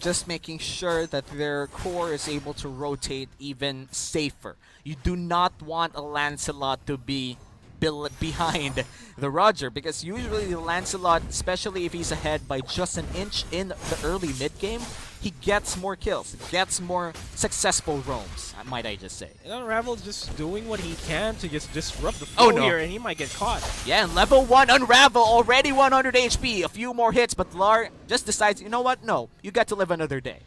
just making sure that their core is able to rotate even safer. You do not want a Lancelot to be behind the Roger, because usually the Lancelot, especially if he's ahead by just an inch in the early mid-game, he gets more kills, gets more successful roams, might I just say. And Unravel's just doing what he can to just disrupt the flow here, and he might get caught. Yeah, and level 1 Unravel, already 100 HP, a few more hits, but Lar just decides, you know what, no, you got to live another day.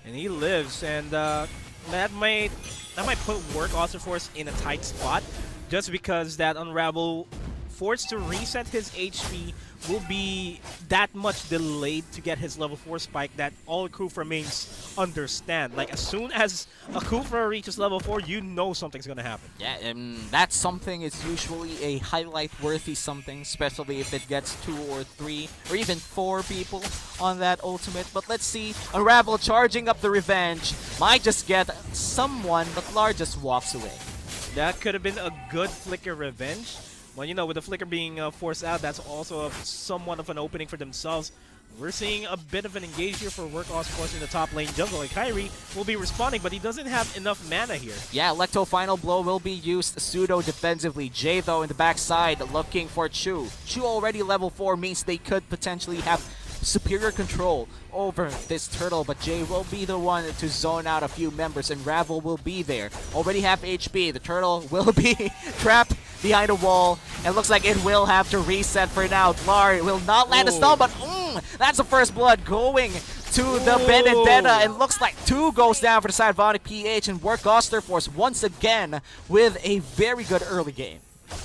And he lives, and that might put Work AUSTER-FORCE in a tight spot, just because that Unravel, forced to reset his HP, will be that much delayed to get his level 4 spike that all Kufra mains understand. Like, as soon as a Kufra reaches level 4, you know something's gonna happen. Yeah, and that something is usually a highlight-worthy something, especially if it gets 2 or 3 or even 4 people on that ultimate. But let's see, Unravel charging up the revenge, might just get someone, but Lar just walks away. That could have been a good Flicker revenge. Well, you know, with the Flicker being forced out, that's also somewhat of an opening for themselves. We're seeing a bit of an engage here for Work AUSTER-FORCE in the top lane jungle. Like, Kyrie will be responding, but he doesn't have enough mana here. Yeah, Electo Final Blow will be used pseudo-defensively. Jay, though, in the backside looking for Chu. Chu already level 4 means they could potentially have superior control over this turtle, but Jay will be the one to zone out a few members, and Ravel will be there. Already half HP. The turtle will be trapped behind a wall, and looks like it will have to reset for now. Lar will not land a stun, but that's the first blood going to the Benedetta, and looks like 2 goes down for the side of ONIC PH, and Work AUSTER-FORCE once again with a very good early game.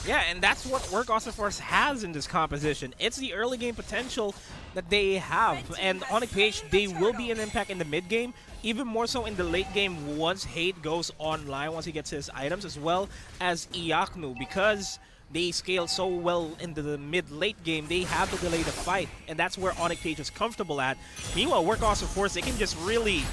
Yeah, and that's what Work AUSTER-FORCE has in this composition. It's the early game potential that they have, and ONIC PH, they will be an impact in the mid game, even more so in the late game once Hate goes online, once he gets his items, as well as Iaknu, because they scale so well into the mid-late game, they have to delay the fight, and that's where ONIC PH is comfortable at. Meanwhile, Work AUSTER-FORCE, they can just really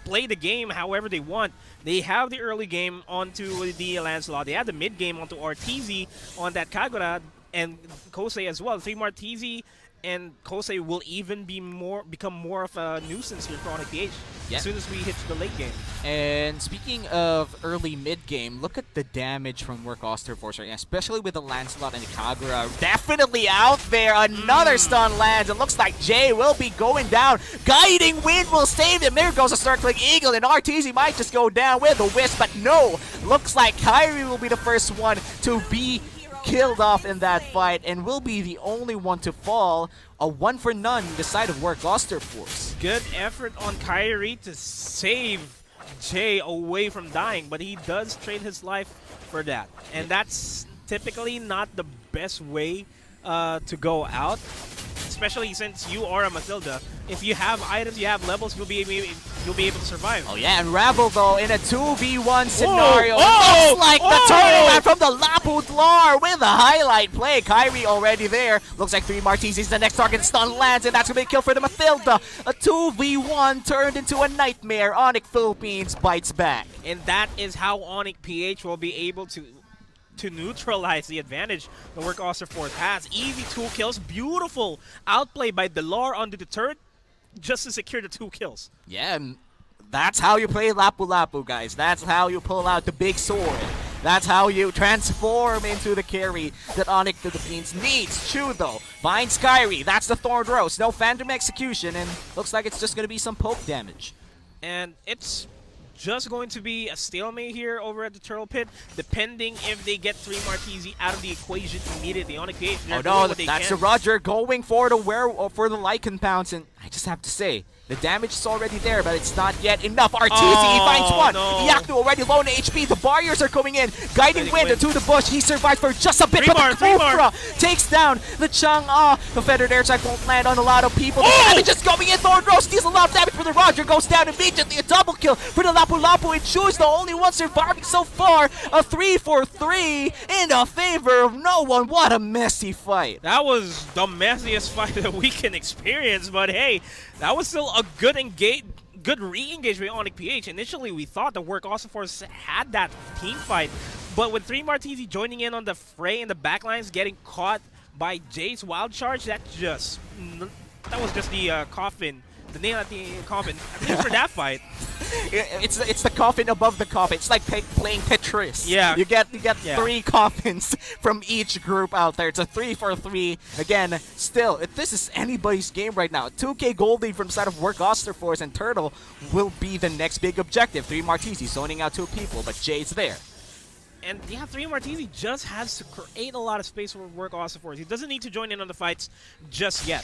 play the game however they want. They have the early game onto the Lancelot. They have the mid game onto RTZ on that Kagura and Kosei as well. 3 Martizi and Kosei will even become more of a nuisance here for ONIC PH as soon as we hit the late game. And speaking of early mid game, look at the damage from Work AUSTER-FORCE right now, especially with the Lancelot and the Kagura definitely out there. Another stun lands. It looks like Jay will be going down. Guiding Wind will save him. There goes a circling eagle, and RTZ might just go down with a wisp, but no. Looks like Kyrie will be the first one to be killed off in that fight, and will be the only one to fall. A 1 for none in the side of Work AUSTER-FORCE. Good effort on Kyrie to save Jay away from dying, but he does trade his life for that. And that's typically not the best way to go out, especially since you are a Mathilda. If you have items, you have levels, you'll be able to survive. Oh yeah, and Ravel though in a 2v1 scenario. Looks like the turnaround from the Laput Lar with a highlight play. Kyrie already there. Looks like 3 Martizis the next target. Stun lands, and that's gonna be a kill for the Mathilda. A 2v1 turned into a nightmare. ONIC Philippines bites back. And that is how ONIC PH will be able to neutralize the advantage the Work AUSTER-FORCE has. Easy 2 kills. Beautiful outplay by Delar onto the turret just to secure the 2 kills. Yeah, and that's how you play Lapu Lapu, guys. That's how you pull out the big sword. That's how you transform into the carry that ONIC Philippines needs. Chu, though, finds Kyrie. That's the Thorn Rose. No Phantom Execution, and looks like it's just going to be some poke damage. And it's just going to be a stalemate here over at the Turtle Pit, depending if they get 3 Martizi out of the equation immediately. ONIC PH, oh no, that's the Roger going for the Lycan Pounce, and I just have to say, the damage is already there, but it's not yet enough. RTZ, he finds one. No. Iaknu already low in HP. The barriers are coming in. Guiding Wind into the bush. He survives for just a bit, but the Kufra takes down the Chang'e. The Feathered Airstrike won't land on a lot of people. The damage is coming in. Thorn Rose steals a lot of damage for the Roger. Goes down immediately. A double kill for the Lapu Lapu. And Chu is the only one surviving so far. A 3-for-3 in a favor of no one. What a messy fight. That was the messiest fight that we can experience, but hey, that was still a good re-engagement on ONIC PH. Initially, we thought the Work AUSTER-FORCE had that team fight, but with 3 Martizi joining in on the fray in the backlines, getting caught by Jay's wild charge, that was just the coffin the nail at the coffin, at least for that fight. It's the coffin above the coffin. It's like playing Tetris. Yeah. You get 3 coffins from each group out there. It's a 3-for-3. Again, still, if this is anybody's game right now, 2K gold lead from the side of Work AUSTER-FORCE, and Turtle will be the next big objective. 3 Martisi zoning out 2 people, but Jay's there. And yeah, 3 Martisi just has to create a lot of space for Work AUSTER-FORCE. He doesn't need to join in on the fights just yet.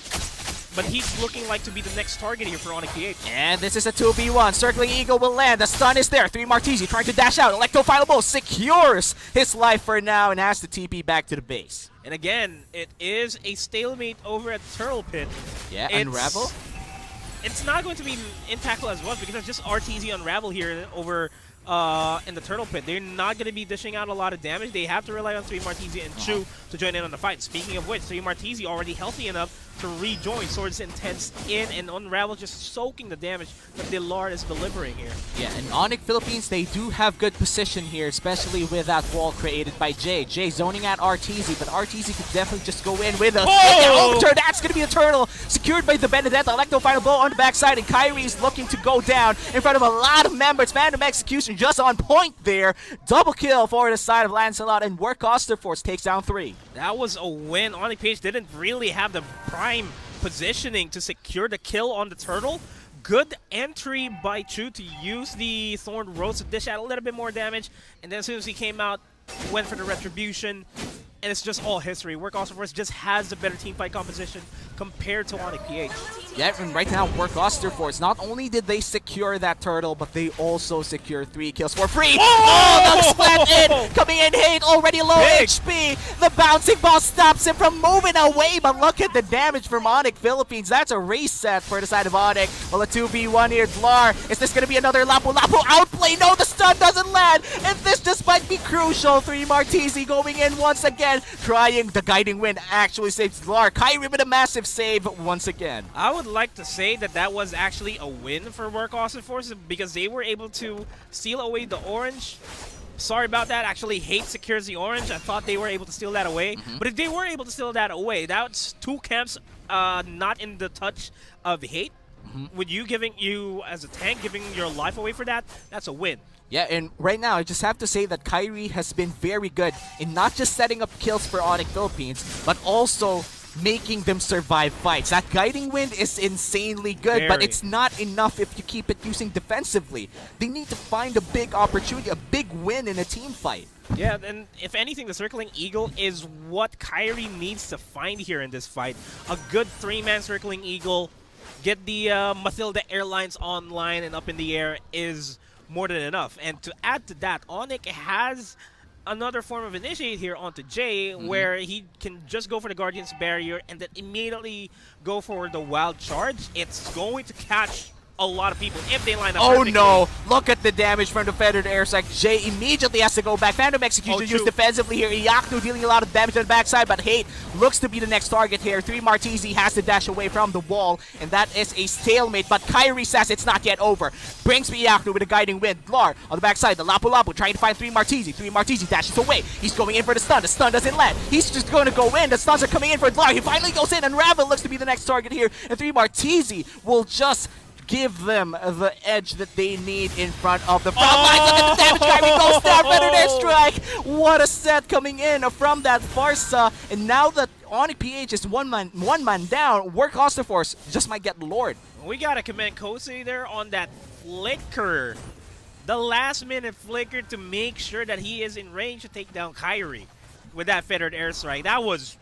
But he's looking like to be the next target here for ONIC PH. And this is a 2v1. Circling Eagle will land. The stun is there. 3 Martisi trying to dash out. Electro Final Bow secures his life for now and has to TP back to the base. And again, it is a stalemate over at the Turtle Pit. Yeah, Unravel? It's not going to be impactful as well because it's just RTZ Unravel here over in the Turtle Pit. They're not going to be dishing out a lot of damage. They have to rely on 3 Martisi and Chu to join in on the fight. Speaking of which, 3 Martisi already healthy enough to rejoin. Swords Intense in, and Unravel just soaking the damage that Dilar is delivering here. Yeah, and ONIC Philippines, they do have good position here, especially with that wall created by Jay. Jay zoning at RTZ, but RTZ could definitely just go in with a counter. That's going to be a turtle secured by the Benedetta. Electro Final Blow on the backside, and Kyrie is looking to go down in front of a lot of members. Phantom Execution just on point there. Double kill for the side of Lancelot, and Work AUSTER-FORCE takes down 3. That was a win. ONIC PH didn't really have the prime positioning to secure the kill on the turtle. Good entry by Chu to use the Thorned Rose to dish out a little bit more damage, and then as soon as he came out, went for the retribution, and it's just all history. Work AUSTER-FORCE just has the better team fight composition compared to ONIC PH. Yeah, and right now, Work AUSTER-FORCE, not only did they secure that turtle, but they also secure 3 kills for free. Oh, the splat in! Coming in, Hate already low HP. The bouncing ball stops him from moving away, but look at the damage from ONIC Philippines. That's a reset for the side of ONIC. Well, a 2v1 here, Dlar. Is this going to be another Lapu-Lapu outplay? No, the stun doesn't land, and this just might be crucial. 3 Martisi going in once again, trying the guiding wind actually saves Dlar. Kyrie with a massive save once again. I would like to say that that was actually a win for Work AUSTER-FORCE because they were able to steal away the orange. Sorry about that. Actually, Hate secures the orange. I thought they were able to steal that away. But if they were able to steal that away, that's 2 camps not in the touch of Hate. With you as a tank giving your life away for that, that's a win. Yeah, and right now, I just have to say that Kyrie has been very good in not just setting up kills for ONIC Philippines, but also making them survive fights. That guiding wind is insanely good, but it's not enough if you keep it using defensively. They need to find a big opportunity, a big win in a team fight. Yeah, and if anything, the Circling Eagle is what Kyrie needs to find here in this fight. A good 3-man Circling Eagle, get the Mathilda Airlines online and up in the air is more than enough. And to add to that, ONIC has another form of initiate here onto Jay, where he can just go for the Guardian's Barrier and then immediately go for the Wild Charge. It's going to catch a lot of people if they line up perfectly. No, look at the damage from the Feathered Airstrike. Jay immediately has to go back. Phantom Execution used defensively here. Iyaknu dealing a lot of damage on the backside, but Hate looks to be the next target here. 3 Martisi has to dash away from the wall, and that is a stalemate, but Kyrie says it's not yet over. Brings Iyaknu with a guiding wind. Dlar on the backside, the Lapu-Lapu trying to find 3 Martisi. 3 Martisi dashes away. He's going in for the stun. The stun doesn't land. He's just going to go in. The stuns are coming in for Dlar. He finally goes in, and Ravel looks to be the next target here, and 3 Martisi will just give them the edge that they need in front of the front line. Look at the damage. Kyrie goes down. Feathered Airstrike. What a set coming in from that Farsa. And now that ONIC PH is one man down, Work AUSTER-FORCE just might get Lord. We gotta commend Kosei there on that flicker. The last minute flicker to make sure that he is in range to take down Kyrie with that Feathered Airstrike. That was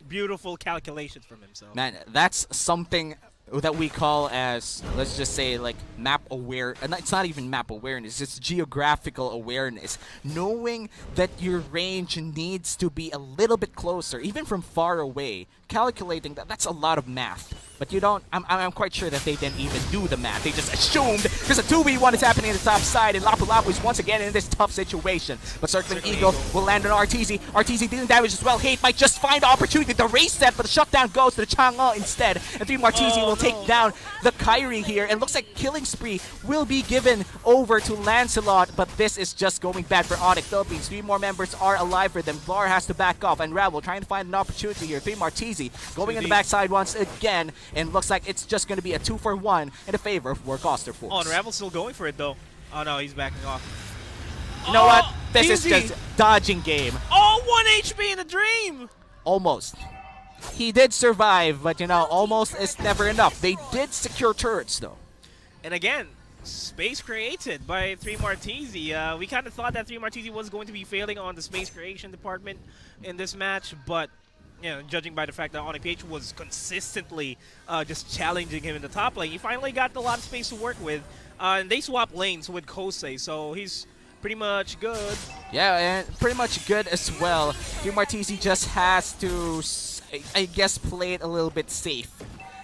beautiful calculations from himself. Man, that's something that we call as, let's just say, like map aware. And it's not even map awareness, it's geographical awareness. Knowing that your range needs to be a little bit closer, even from far away. Calculating that's a lot of math. But you don't, I'm quite sure that they didn't even do the math. They just assumed, because a 2v1 is happening on the top side, and Lapu-Lapu is once again in this tough situation. But Circling Eagle will land on RTZ. RTZ dealing damage as well. Hate might just find the opportunity to reset, but the shutdown goes to the Chang'e instead. And 3 Martisi will take down the Kyrie here, and looks like Killing Spree will be given over to Lancelot, but this is just going bad for ONIC Philippines. 3 more members are alive for them. Vlar has to back off, and Ravel trying to find an opportunity here. 3 Martisi going in the backside once again, and looks like it's just going to be a 2-for-1 in the favor of Work AUSTER-FORCE. Oh, Unravel's still going for it though. Oh no, he's backing off. You know what? This easy. is just dodging game. Oh, 1 HP in a dream! Almost. He did survive, but you know, almost is never enough. They did secure turrets though. And again, space created by 3 Martese. We kind of thought that 3 Martese was going to be failing on the space creation department in this match, but you know, judging by the fact that ONIC PH was consistently just challenging him in the top lane, he finally got a lot of space to work with. And they swap lanes with Kosei, so he's pretty much good. Yeah, and pretty much good as well. 3 Martese just has to, I guess, play it a little bit safe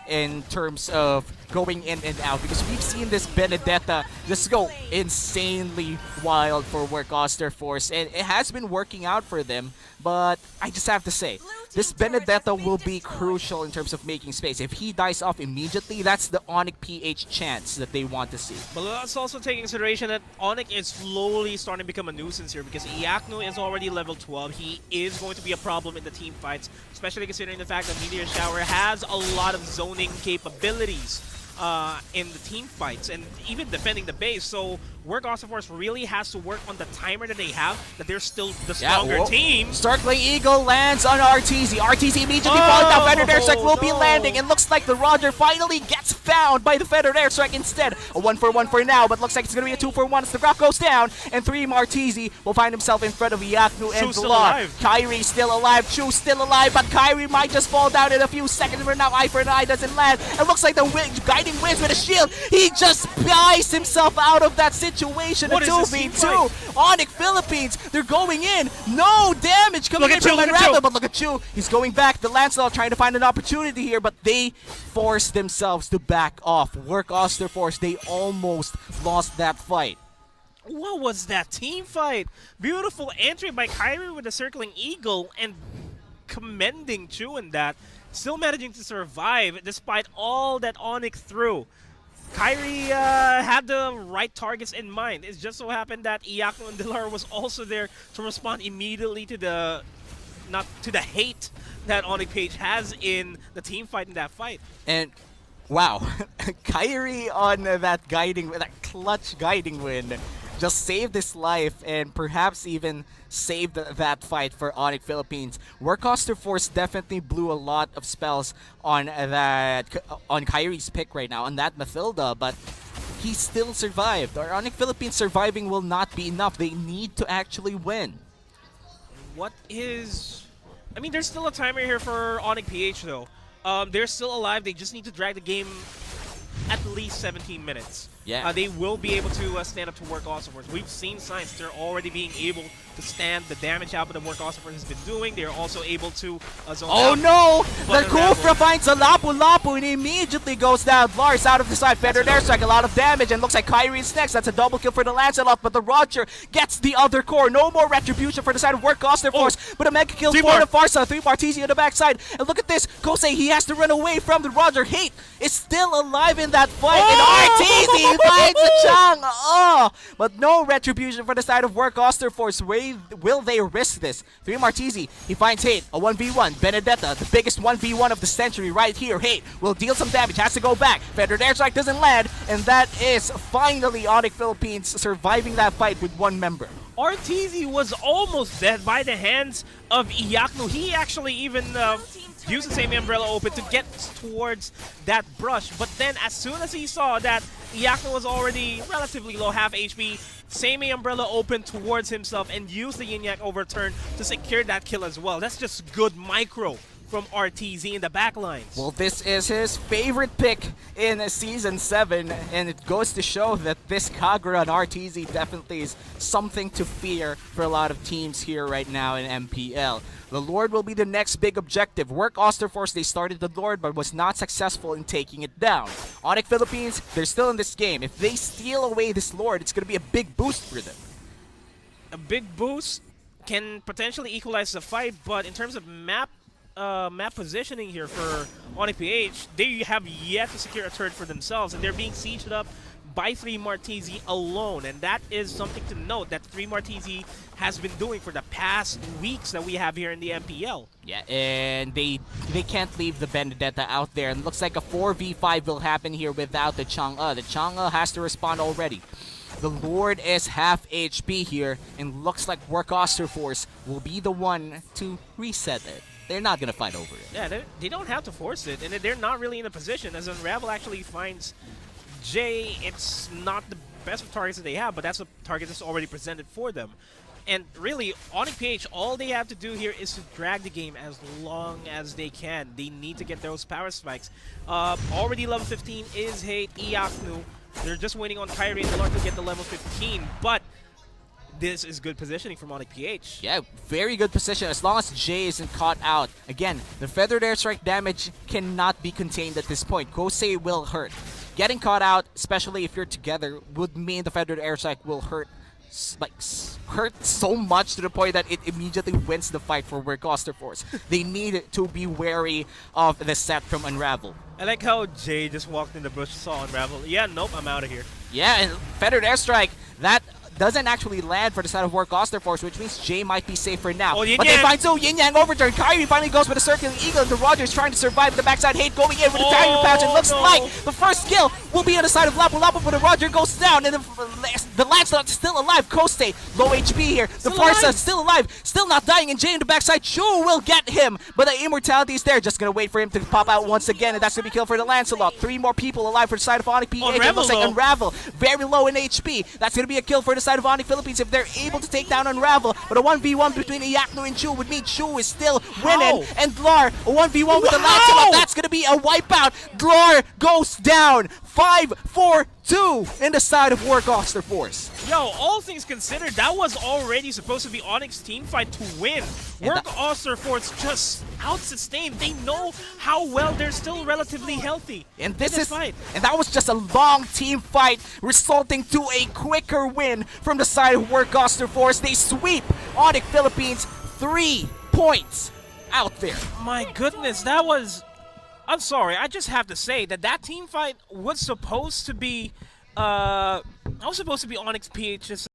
in terms of going in and out, because we've seen this Benedetta just go insanely wild for Work AUSTER-FORCE, and it has been working out for them. But I just have to say, this Benedetta will be crucial in terms of making space. If he dies off immediately, that's the ONIC PH chance that they want to see. But let's also take into consideration that ONIC is slowly starting to become a nuisance here, because Iaknu is already level 12. He is going to be a problem in the team fights, especially considering the fact that Meteor Shower has a lot of zoning capabilities in the team fights and even defending the base. So Work AUSTER-FORCE really has to work on the timer that they have, that they're still the stronger team. Starkling Eagle lands on RTZ. RTZ immediately falling down. Feathered Airstrike will be landing. It looks like the Roger finally gets found by the Feathered Airstrike instead. A 1-for-1 for now, but looks like it's going to be a 2-for-1 as the Grok goes down. And 3 Martese will find himself in front of Iaknu and Vlar. Kyrie still alive. Chu still alive, but Kyrie might just fall down in a few seconds for now. Eye for an eye doesn't land. It looks like the Guiding Winds with a shield. He just buys himself out of that situation. What a is 2v2. ONIC Philippines, they're going in. No damage coming in from Unravel, but look at Chu. He's going back. The Lancelot trying to find an opportunity here, but they forced themselves to back off. Work AUSTER-FORCE, they almost lost that fight. What was that team fight? Beautiful entry by Kyrie with the Circling Eagle, and commending Chu in that. Still managing to survive despite all that ONIC threw. Kyrie had the right targets in mind. It just so happened that Iaknu and Dilar was also there to respond immediately to the hate that ONIC PH has in the team fight in that fight. And wow, Kyrie on that clutch guiding win just saved his life and perhaps even saved that fight for ONIC Philippines. Work AUSTER-FORCE definitely blew a lot of spells on Kyrie's pick right now, on that Mathilda, but he still survived. Our ONIC Philippines surviving will not be enough. They need to actually win. I mean, there's still a timer here for ONIC PH though. They're still alive. They just need to drag the game at least 17 minutes. Yeah. They will be able to stand up to Work AUSTER-FORCE. We've seen signs they're already being able to stand the damage output that Work AUSTER-FORCE has been doing. They're also able to zone oh out. No! The Kufra finds a Lapu and immediately goes down. Lars out of the side. Feathered Airstrike, a lot of damage, and looks like Kyrie's next. That's a double kill for the Lancelot, but the Roger gets the other core. No more retribution for the side of Work AUSTER-FORCE, but a mega kill for the Farsa. 3 Martese on the backside. And look at this. Kosei, he has to run away from the Roger. Hate is still alive in that fight, and RTZ finds a Chang. But no retribution for the side of Work AUSTER-FORCE. Will they risk this? 3 Martese, he finds Hate, a 1v1. Benedetta, the biggest 1v1 of the century right here. Hate will deal some damage, has to go back. Feathered Airstrike doesn't land, and that is finally ONIC Philippines surviving that fight with one member. RTZ was almost dead by the hands of Iaknu. He actually even used the same umbrella open to get towards that brush, but then as soon as he saw that Iaknu was already relatively low, half HP, same umbrella open towards himself and used the Yin-Yang overturn to secure that kill as well. That's just good micro from RTZ in the backlines. Well, this is his favorite pick in Season 7, and it goes to show that this Kagura on RTZ definitely is something to fear for a lot of teams here right now in MPL. The Lord will be the next big objective. Work AUSTER-FORCE, they started the Lord but was not successful in taking it down. ONIC Philippines, they're still in this game. If they steal away this Lord, it's going to be a big boost for them. A big boost can potentially equalize the fight, but in terms of map positioning here for ONIC PH, they have yet to secure a turret for themselves, and they're being sieged up by 3 Martese alone, and that is something to note that 3 Martese has been doing for the past weeks that we have here in the MPL. Yeah, and they can't leave the Benedetta out there. And looks like a 4v5 will happen here without the Chang'e. The Chang'e has to respond already. The Lord is half HP here, and looks like Work AUSTER-FORCE will be the one to reset it. They're not going to fight over it. Yeah, they don't have to force it, and they're not really in a position. As Unravel actually finds Jay, it's not the best of targets that they have, but that's a target that's already presented for them. And really, ONIC PH, all they have to do here is to drag the game as long as they can. They need to get those power spikes. Already level 15 is Hate, Iaknu. They're just waiting on Kyrie and Delart to get the level 15, but this is good positioning from ONIC PH. Yeah, very good position as long as Jay isn't caught out. Again, the Feathered Airstrike damage cannot be contained at this point. Kosei will hurt. Getting caught out, especially if you're together, would mean the Feathered Airstrike will hurt so much to the point that it immediately wins the fight for Work AUSTER-FORCE. They need to be wary of the set from Unravel. I like how Jay just walked in the bush, saw Unravel. Yeah, nope, I'm out of here. Yeah, and Feathered Airstrike, that doesn't actually land for the side of Work AUSTER-FORCE, which means Jay might be safer now. Oh, but they find Yin Yang overturn. Kyrie finally goes with a circling eagle, and the Rogers trying to survive the backside. Hate going in with a tiger pouch. It looks like the first kill will be on the side of Lapu Lapu, but the Roger goes down, and the Lancelot's still alive. Kosei, low HP here. The Farsa still alive, still not dying, and Jay in the backside. Chu will get him, but the immortality is there. Just gonna wait for him to pop out once again, and that's gonna be kill for the Lancelot. 3 more people alive for the side of ONIC PH. It looks like Unravel, very low in HP. That's gonna be a kill for the side of ONIC Philippines if they're able to take down Unravel. But a 1v1 between Iaknu and Chu would mean Chu is still winning. And Dlar, a 1v1 with the Lancelot. That's going to be a wipeout. Dlar goes down. 5-4-2 in the side of Work AUSTER-FORCE. Yo, all things considered, that was already supposed to be ONIC's team fight to win. Work AUSTER-FORCE just out-sustained. They know how well they're still relatively healthy. And that was just a long team fight, resulting to a quicker win from the side of Work AUSTER-FORCE. They sweep ONIC Philippines 3 points out there. My goodness, that was... I'm sorry, I just have to say that team fight was supposed to be ONIC PH's